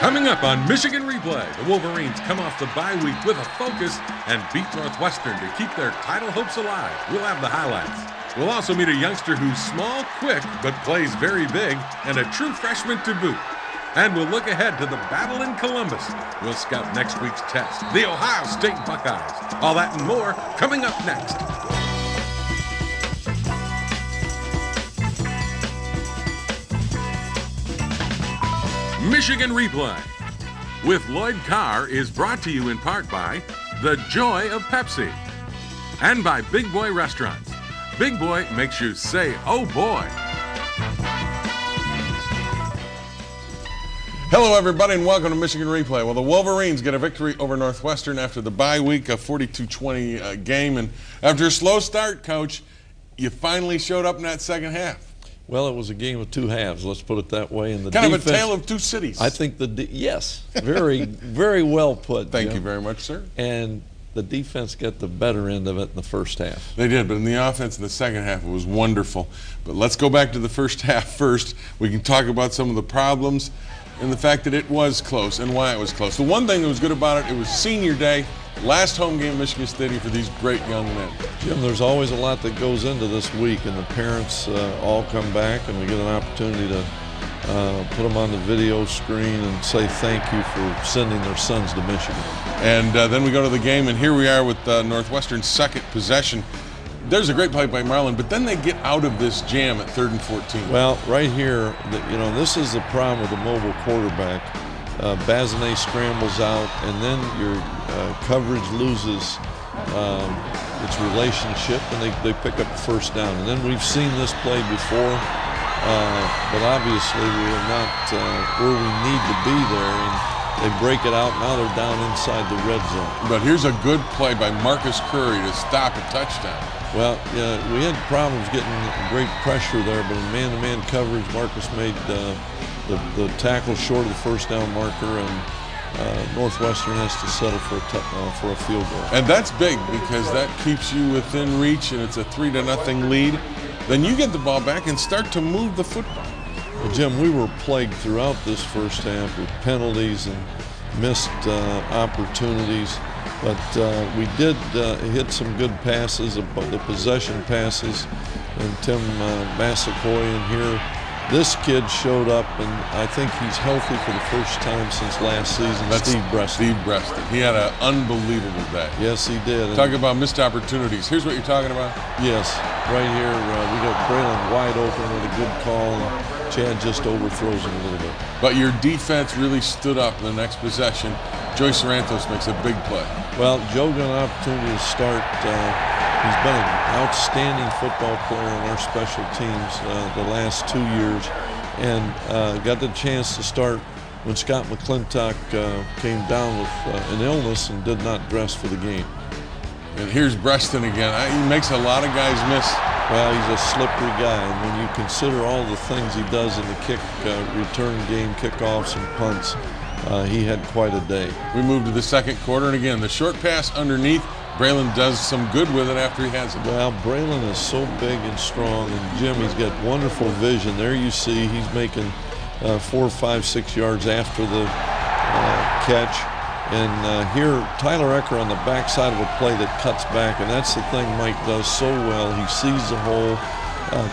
Coming up on Michigan Replay, the Wolverines come off the bye week with a focus and beat Northwestern to keep their title hopes alive. We'll have the highlights. We'll also meet a youngster who's small, quick, but plays very big, and a true freshman to boot. And we'll look ahead to the battle in Columbus. We'll scout next week's test, the Ohio State Buckeyes. All that and more coming up next. Michigan Replay with Lloyd Carr is brought to you in part by The Joy of Pepsi and by Big Boy Restaurants. Big Boy makes you say, oh boy. Hello, everybody, and welcome to Michigan Replay. Well, the Wolverines get a victory over Northwestern after the bye week, a 42-20 game. And after a slow start, Coach, you finally showed up in that second half. Well, it was a game of two halves, let's put it that way. And the kind defense, of a tale of two cities. I think yes, very, very well put. Thank you very much, sir. And the defense got the better end of it in the first half. They did, but in the offense in the second half, it was wonderful. But let's go back to the first half first. We can talk about some of the problems and the fact that it was close and why it was close. The one thing that was good about it, it was senior day, last home game at Michigan Stadium for these great young men. Jim, there's always a lot that goes into this week, and the parents all come back, and we get an opportunity to put them on the video screen and say thank you for sending their sons to Michigan. And then we go to the game, and here we are with Northwestern's second possession. There's a great play by Marlin, but then they get out of this jam at 3rd and 14. Well, right here, this is the problem with the mobile quarterback. Bazinet scrambles out, and then your coverage loses its relationship, and they pick up the first down. And then we've seen this play before, but obviously we are not where we need to be there. And they break it out. Now they're down inside the red zone. But here's a good play by Marcus Curry to stop a touchdown. Well, we had problems getting great pressure there, but in man-to-man coverage, Marcus made the tackle short of the first down marker, and Northwestern has to settle for a field goal. And that's big because that keeps you within reach, and it's a 3-0 lead. Then you get the ball back and start to move the football. Well, Jim, we were plagued throughout this first half with penalties and missed opportunities, but we did hit some good passes, the possession passes, and Tim Massaquoi in here. This kid showed up, and I think he's healthy for the first time since last season. That's Steve Breaston. Steve Breaston. He had an unbelievable day. Yes, he did. Talk about missed opportunities. Here's what you're talking about. Yes, right here we got Braylon wide open with a good call, and Chad just overthrows him a little bit. But your defense really stood up in the next possession. Joyce Sarantos makes a big play. Well, Joe got an opportunity to start. He's been an outstanding football player on our special teams the last 2 years, and got the chance to start when Scott McClintock came down with an illness and did not dress for the game. And here's Breaston again. He makes a lot of guys miss. Well, he's a slippery guy, and when you consider all the things he does in the kick return game, kickoffs and punts, he had quite a day. We move to the second quarter, and again, the short pass underneath. Braylon does some good with it after he has it. Well, Braylon is so big and strong, and Jim, he's got wonderful vision. There you see he's making 4, 5, 6 yards after the catch. And here, Tyler Ecker on the backside of a play that cuts back, and that's the thing Mike does so well. He sees the hole,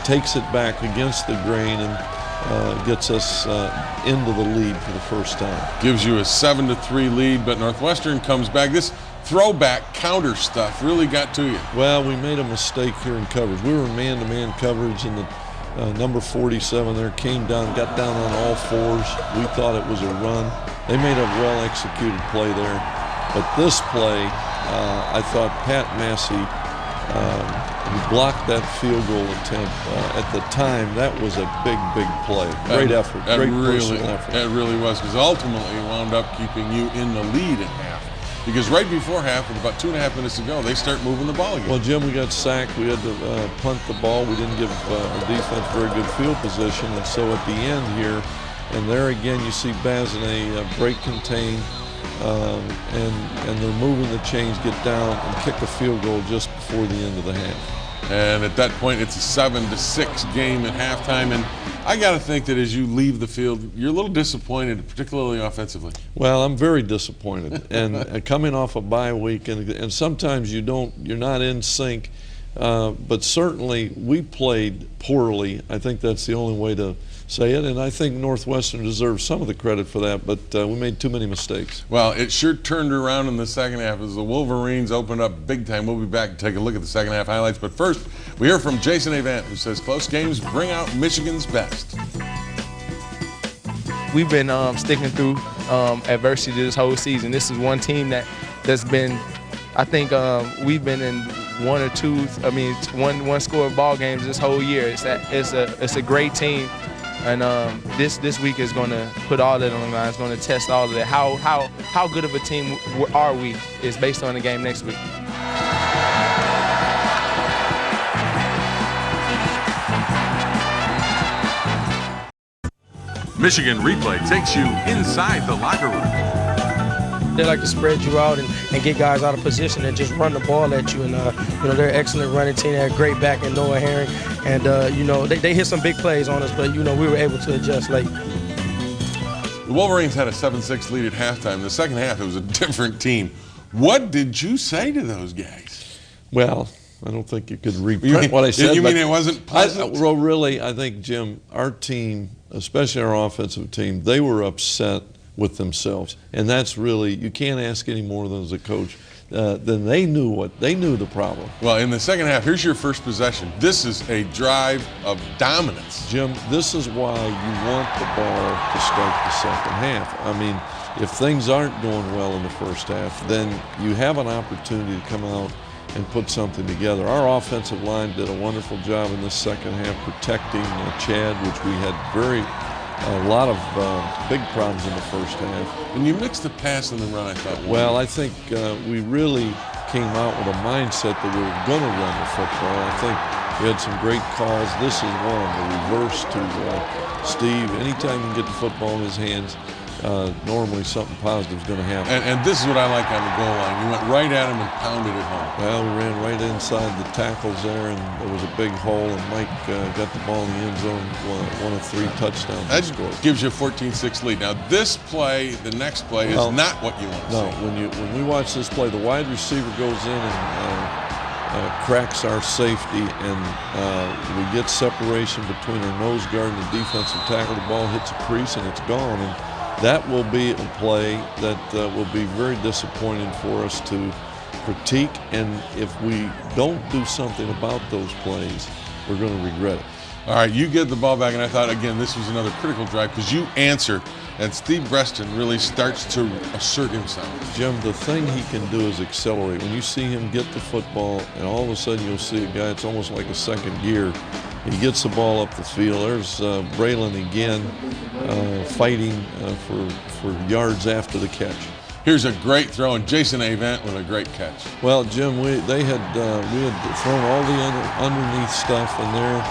takes it back against the grain, and gets us into the lead for the first time. Gives you a 7-3 lead, but Northwestern comes back. This throwback counter stuff really got to you. Well, we made a mistake here in coverage. We were in man-to-man coverage, and the number 47 there came down, got down on all fours. We thought it was a run. They made a well-executed play there. But this play, I thought Pat Massey blocked that field goal attempt. At the time, that was a big, big play. Great effort, great personal effort. It really was, because ultimately it wound up keeping you in the lead at half. Because right before half, with about 2.5 minutes to go, they start moving the ball again. Well, Jim, we got sacked. We had to punt the ball. We didn't give our defense very good field position. And so at the end here, and there again, you see Bazinet break contain, and they're moving the chains, get down, and kick a field goal just before the end of the half. And at that point, it's a 7-6 game at halftime. And I got to think that as you leave the field, you're a little disappointed, particularly offensively. Well, I'm very disappointed. And coming off a bye week, and sometimes you're not in sync. But certainly we played poorly. I think that's the only way to say it, and I think Northwestern deserves some of the credit for that, but we made too many mistakes. Well, it sure turned around in the second half as the Wolverines opened up big time. We'll be back and take a look at the second half highlights, but first we hear from Jason Avant, who says close games bring out Michigan's best. We've been sticking through adversity this whole season. This is one team that's been, I think we've been in one score ball games this whole year. It's a great team, and this week is going to put all that on the line. It's going to test all of that. How good of a team are we is based on the game next week. Michigan Replay takes you inside the locker room. They like to spread you out and get guys out of position and just run the ball at you. And, they're an excellent running team. They had great back in Noah Herring. And, they hit some big plays on us, but, we were able to adjust late. The Wolverines had a 7-6 lead at halftime. In the second half, it was a different team. What did you say to those guys? Well, I don't think you could reprint what I said. You mean it wasn't pleasant? Really, I think, Jim, our team, especially our offensive team, they were upset with themselves, and that's really, you can't ask any more than as a coach. Then they knew the problem. Well, in the second half, here's your first possession. This is a drive of dominance. Jim, this is why you want the ball to start the second half. I mean, if things aren't going well in the first half, then you have an opportunity to come out and put something together. Our offensive line did a wonderful job in the second half protecting Chad, which we had a lot of big problems in the first half. And you mixed the pass and the run, I thought. Well, I think we really came out with a mindset that we were going to run the football. I think we had some great calls. This is one, the reverse to Steve. Anytime you can get the football in his hands, normally something positive is going to happen. And this is what I like on the goal line. You went right at him and pounded it home. Well, we ran right inside the tackles there, and there was a big hole, and Mike got the ball in the end zone, one of 3 touchdowns. That gives you a 14-6 lead. Now, this play, the next play, is not what you want to see. No, when we watch this play, the wide receiver goes in and cracks our safety, and we get separation between our nose guard and the defensive tackle. The ball hits a crease, and it's gone. And that will be a play that will be very disappointing for us to critique, and if we don't do something about those plays, we're going to regret it. All right, you get the ball back, and I thought, again, this was another critical drive because you answer, and Steve Breaston really starts to assert himself. Jim, the thing he can do is accelerate. When you see him get the football, and all of a sudden you'll see a guy, it's almost like a second gear. He gets the ball up the field. There's Braylon again fighting for yards after the catch. Here's a great throw, and Jason Avant with a great catch. Well, Jim, we had thrown all the underneath stuff, and there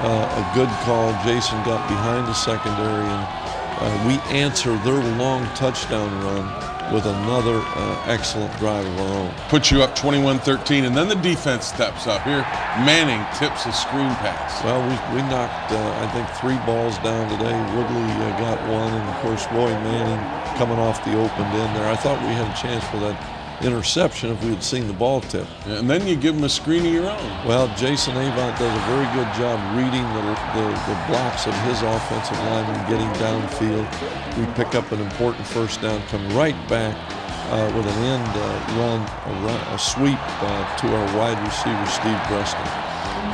a good call. Jason got behind the secondary, and we answered their long touchdown run with another excellent drive of our own. Puts you up 21-13, and then the defense steps up. Here, Manning tips a screen pass. Well, we knocked, I think, 3 balls down today. Woodley got one, and, of course, Lloyd Manning coming off the open end there. I thought we had a chance for that interception if we had seen the ball tip. Yeah, and then you give him a screen of your own. Well, Jason Avant does a very good job reading the blocks of his offensive lineman, getting downfield. We pick up an important first down, come right back with an end run, a sweep to our wide receiver, Steve Breaston.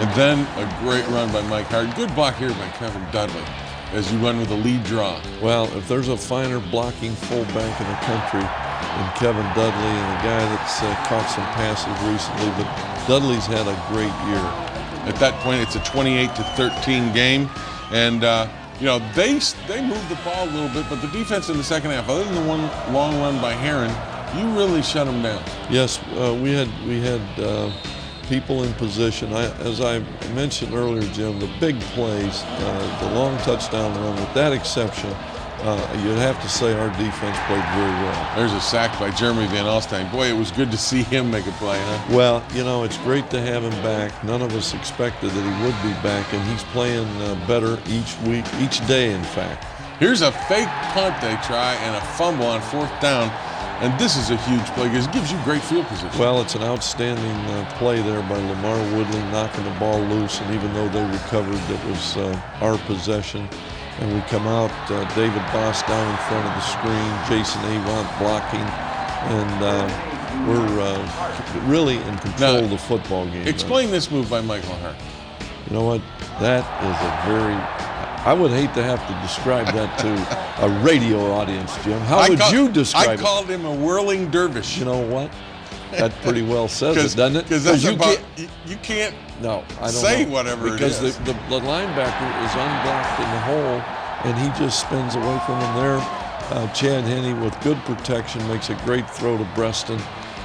And then a great run by Mike Carr. Good block here by Kevin Dudley as you run with a lead draw. Well, if there's a finer blocking fullback in the country than Kevin Dudley, and a guy that's caught some passes recently, but Dudley's had a great year. At that point, it's a 28-13 game, and they moved the ball a little bit, but the defense in the second half, other than the one long run by Herron, you really shut them down. Yes, we had people in position. As I mentioned earlier, Jim, the big plays, the long touchdown run, with that exception, you'd have to say our defense played very well. There's a sack by Jeremy Van Alstyne. Boy, it was good to see him make a play, huh? Well, you know, it's great to have him back. None of us expected that he would be back, and he's playing better each week, each day, in fact. Here's a fake punt they try and a fumble on 4th down. And this is a huge play because it gives you great field position. Well, it's an outstanding play there by Lamar Woodley, knocking the ball loose, and even though they recovered, it was our possession. And we come out, David Boss down in front of the screen, Jason Avant blocking, and we're really in control of the football game. Explain this move by Michael Hart. You know what? That is a very, I would hate to have to describe that to a radio audience, Jim. How would you describe it? I called him a whirling dervish. You know what? That pretty well says it, doesn't it? Because you can't no, I don't say know. whatever because it is. The linebacker is unblocked in the hole, and he just spins away from him there. Chad Henne with good protection makes a great throw to Breston,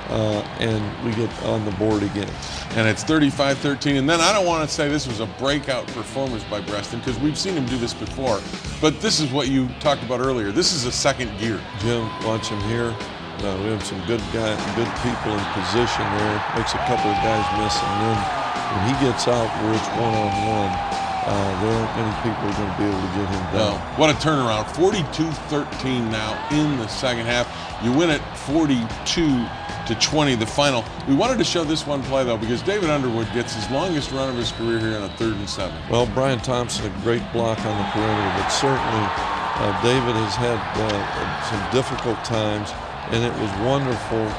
and we get on the board again. And it's 35-13. And then I don't want to say this was a breakout performance by Breston because we've seen him do this before. But this is what you talked about earlier. This is a second gear. Jim, watch him here. We have some good people in position there. Makes a couple of guys miss, and then when he gets out where it's one-on-one, there aren't many people who are going to be able to get him down. No. What a turnaround. 42-13 now in the second half. You win it 42-20, the final. We wanted to show this one play, though, because David Underwood gets his longest run of his career here on a 3rd and 7. Well, Brian Thompson, a great block on the perimeter, but certainly David has had some difficult times, and it was wonderful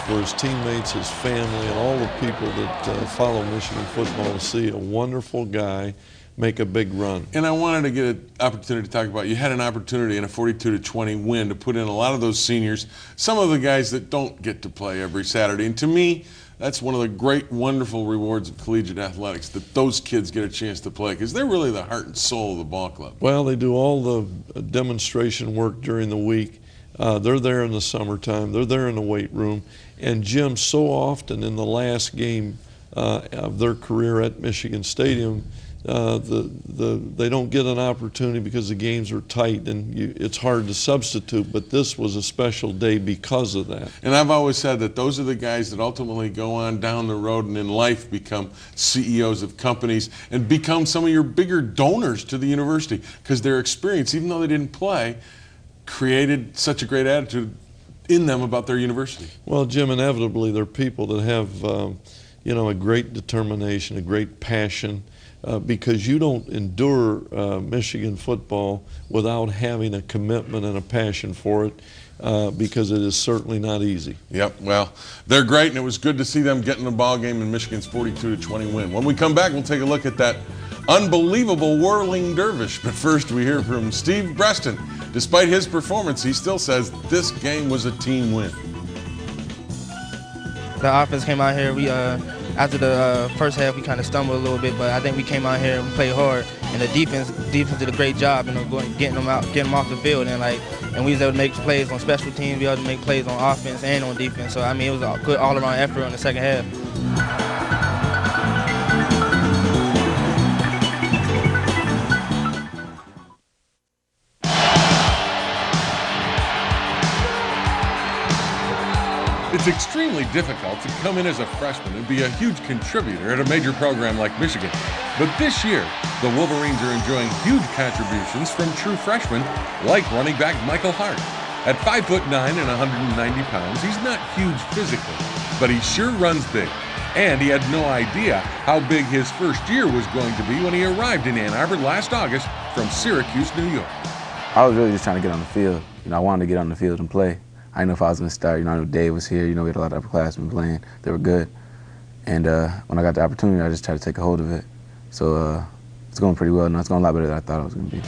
for his teammates, his family, and all the people that follow Michigan football to see a wonderful guy make a big run. And I wanted to get an opportunity to talk about, you had an opportunity in a 42-20 win to put in a lot of those seniors, some of the guys that don't get to play every Saturday. And to me, that's one of the great, wonderful rewards of collegiate athletics, that those kids get a chance to play, because they're really the heart and soul of the ball club. Well, they do all the demonstration work during the week. They're there in the summertime. They're there in the weight room. And Jim, so often in the last game of their career at Michigan Stadium, they don't get an opportunity because the games are tight and it's hard to substitute. But this was a special day because of that. And I've always said that those are the guys that ultimately go on down the road and in life become CEOs of companies and become some of your bigger donors to the university, because their experience, even though they didn't play, created such a great attitude in them about their university. Well, Jim, inevitably there are people that have, a great determination, a great passion, because you don't endure Michigan football without having a commitment and a passion for it, because it is certainly not easy. Yep, well, they're great, and it was good to see them getting the ball game in Michigan's 42-20 win. When we come back, we'll take a look at that unbelievable whirling dervish. But first, we hear from Steve Breston. Despite his performance, he still says this game was a team win. The offense came out here. We after the first half, we kind of stumbled a little bit, but I think we came out here and we played hard. And the defense did a great job, getting them off the field, and we was able to make plays on special teams. We were able to make plays on offense and on defense. So I mean, it was a good all-around effort in the second half. It's extremely difficult to come in as a freshman and be a huge contributor at a major program like Michigan. But this year, the Wolverines are enjoying huge contributions from true freshmen like running back Michael Hart. At 5'9" and 190 pounds, he's not huge physically, but he sure runs big. And he had no idea how big his first year was going to be when he arrived in Ann Arbor last August from Syracuse, New York. I was really just trying to get on the field. I wanted to get on the field and play. I didn't know if I was going to start. I knew Dave was here. We had a lot of upperclassmen playing. They were good. And when I got the opportunity, I just tried to take a hold of it. So it's going pretty well now. It's going a lot better than I thought it was going to be.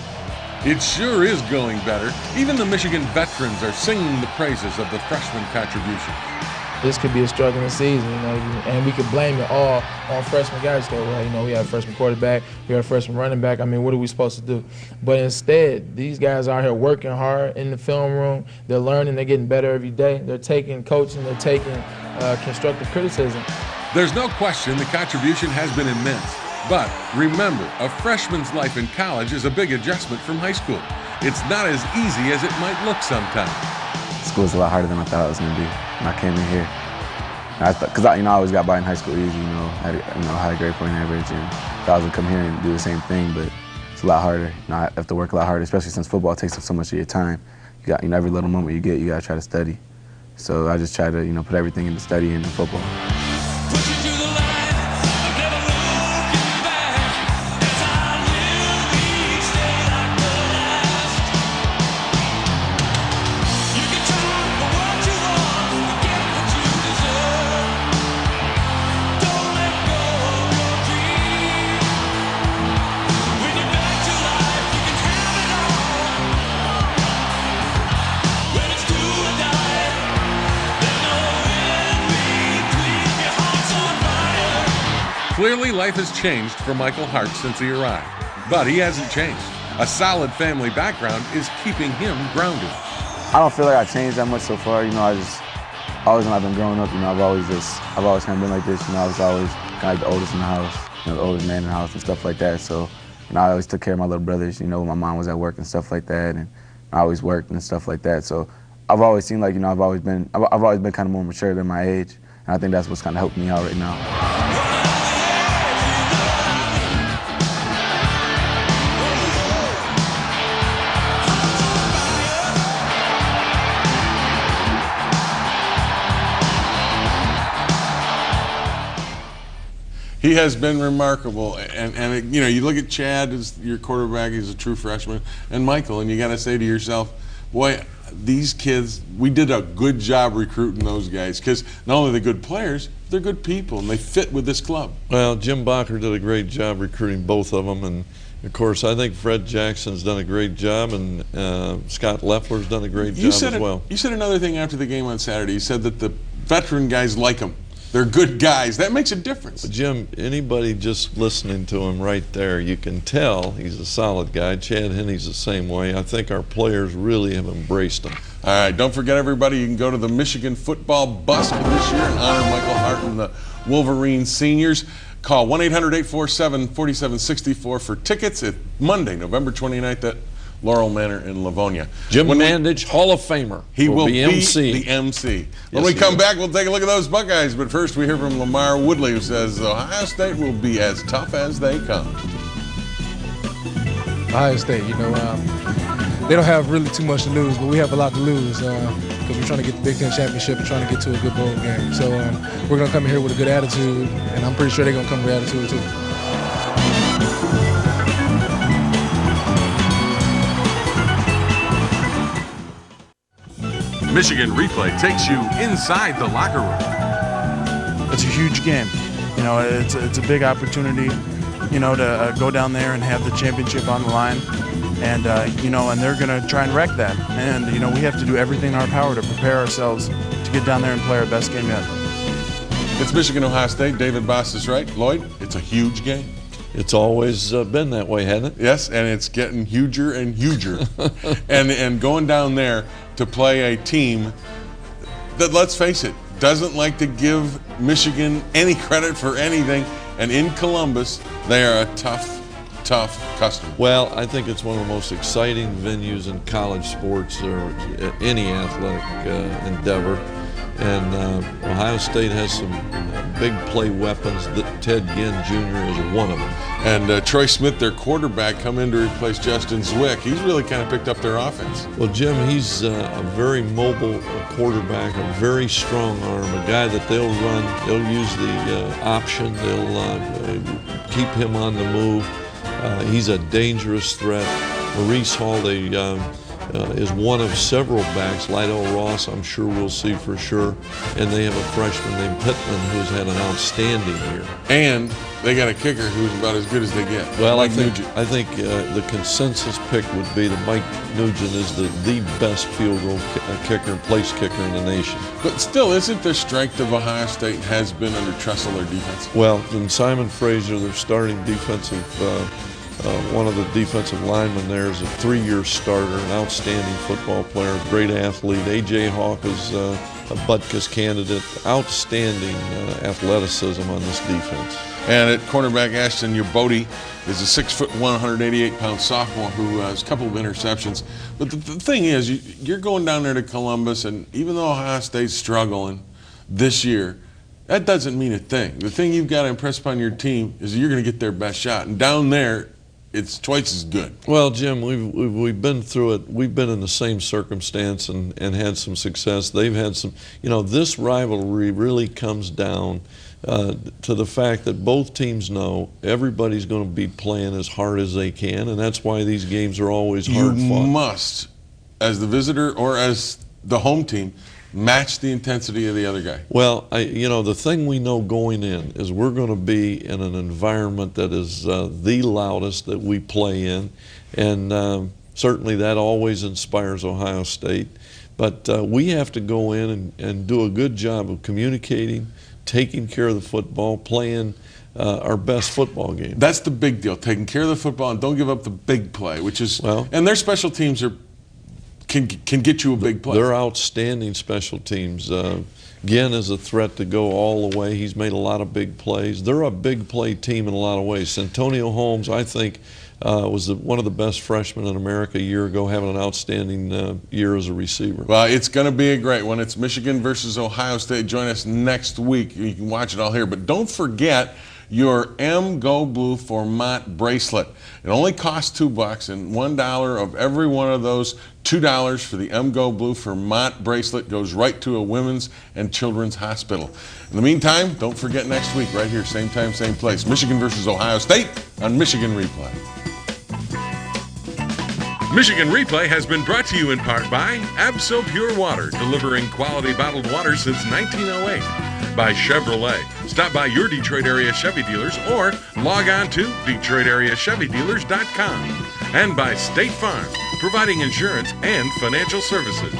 It sure is going better. Even the Michigan veterans are singing the praises of the freshman contribution. This could be a struggling season, and we could blame it all on freshman guys. Well, we have a freshman quarterback, we have a freshman running back. I mean, what are we supposed to do? But instead, these guys are out here working hard in the film room. They're learning, they're getting better every day. They're taking coaching, they're taking constructive criticism. There's no question the contribution has been immense. But remember, a freshman's life in college is a big adjustment from high school. It's not as easy as it might look sometimes. School's a lot harder than I thought it was going to be when I came in here. Because I always got by in high school easy, had a high grade point average, and thought I was going to come here and do the same thing, but it's a lot harder. I have to work a lot harder, especially since football takes up so much of your time. You got, every little moment you get, you got to try to study. So I just try to, put everything into study and football. Clearly, life has changed for Michael Hart since he arrived, but he hasn't changed. A solid family background is keeping him grounded. I don't feel like I changed that much so far. Always when I've been growing up, I've always kind of been like this. I was always kind of like the oldest in the house, the oldest man in the house and stuff like that. So, I always took care of my little brothers. When my mom was at work and stuff like that, and I always worked and stuff like that. So, I've always seemed like I've always been kind of more mature than my age, and I think that's what's kind of helped me out right now. He has been remarkable, and you look at Chad as your quarterback, he's a true freshman, and Michael, and you got to say to yourself, boy, these kids, we did a good job recruiting those guys, because not only are they good players, they're good people, and they fit with this club. Well, Jim Bacher did a great job recruiting both of them, and of course, I think Fred Jackson's done a great job, and Scott Loeffler's done a great job as well. You said another thing after the game on Saturday. You said that the veteran guys like him. They're good guys. That makes a difference. But Jim, anybody just listening to him right there, you can tell he's a solid guy. Chad Henney's the same way. I think our players really have embraced him. All right, don't forget, everybody, you can go to the Michigan football bus this year and honor Michael Hart and the Wolverine seniors. Call 1-800-847-4764 for tickets. It's Monday, November 29th at Laurel Manor in Livonia. Jim Mandich, Hall of Famer. He will be MC. the MC. When we come back, we'll take a look at those Buckeyes. But first, we hear from Lamar Woodley, who says Ohio State will be as tough as they come. Ohio State, they don't have really too much to lose, but we have a lot to lose because we're trying to get the Big Ten championship and trying to get to a good bowl game. So we're going to come in here with a good attitude, and I'm pretty sure they're going to come with attitude too. Michigan Replay takes you inside the locker room. It's a huge game. It's a big opportunity, to go down there and have the championship on the line. And, and they're going to try and wreck that. And, we have to do everything in our power to prepare ourselves to get down there and play our best game yet. It's Michigan-Ohio State. David Boss is right. Lloyd, it's a huge game. It's always been that way, hasn't it? Yes, and it's getting huger and huger. and going down there to play a team that, let's face it, doesn't like to give Michigan any credit for anything. And in Columbus, they are a tough customer. Well, I think it's one of the most exciting venues in college sports or any athletic endeavor. And Ohio State has some big play weapons. Ted Ginn Jr. is one of them. And Troy Smith, their quarterback, come in to replace Justin Zwick. He's really kind of picked up their offense. Well, Jim, he's a very mobile quarterback, a very strong arm, a guy that they'll run. They'll use the option. They'll keep him on the move. He's a dangerous threat. Maurice Hall, is one of several backs. Lydell Ross, I'm sure we'll see for sure. And they have a freshman named Pittman who's had an outstanding year. And they got a kicker who's about as good as they get. Well, I think the consensus pick would be that Mike Nugent is the best field goal kicker, place kicker in the nation. But still, isn't the strength of Ohio State has been under Tressel, their defense? Well, then Simon Fraser, their starting defensive one of the defensive linemen there is a 3-year starter, an outstanding football player, great athlete. A.J. Hawk is a Butkus candidate, outstanding athleticism on this defense. And at cornerback, Ashton Yabodi is a 6'1", 188-pound sophomore who has a couple of interceptions. But the thing is, you're going down there to Columbus, and even though Ohio State's struggling this year, that doesn't mean a thing. The thing you've got to impress upon your team is you're going to get their best shot. And down there, it's twice as good. Well, Jim, we've been through it. We've been in the same circumstance and had some success. They've had some, this rivalry really comes down to the fact that both teams know everybody's going to be playing as hard as they can, and that's why these games are always hard fought. You must, as the visitor or as the home team, match the intensity of the other guy. Well, the thing we know going in is we're going to be in an environment that is the loudest that we play in, and certainly that always inspires Ohio State. But we have to go in and do a good job of communicating, taking care of the football, playing our best football game. That's the big deal, taking care of the football and don't give up the big play, which is, and their special teams can get you a big play. They're outstanding special teams. Ginn is a threat to go all the way. He's made a lot of big plays. They're a big play team in a lot of ways. Santonio Holmes, I think, was one of the best freshmen in America a year ago, having an outstanding year as a receiver. Well, it's going to be a great one. It's Michigan versus Ohio State. Join us next week. You can watch it all here. But don't forget your M Go Blue for Mott bracelet. It only costs $2, and $1 of every one of those $2 for the M Go Blue for Mott bracelet goes right to a women's and children's hospital. In the meantime, don't forget next week, right here, same time, same place, Michigan versus Ohio State on Michigan Replay. Michigan Replay has been brought to you in part by Abso Pure Water, delivering quality bottled water since 1908. By Chevrolet. Stop by your Detroit area Chevy dealers or log on to DetroitAreaChevyDealers.com. And by State Farm, providing insurance and financial services.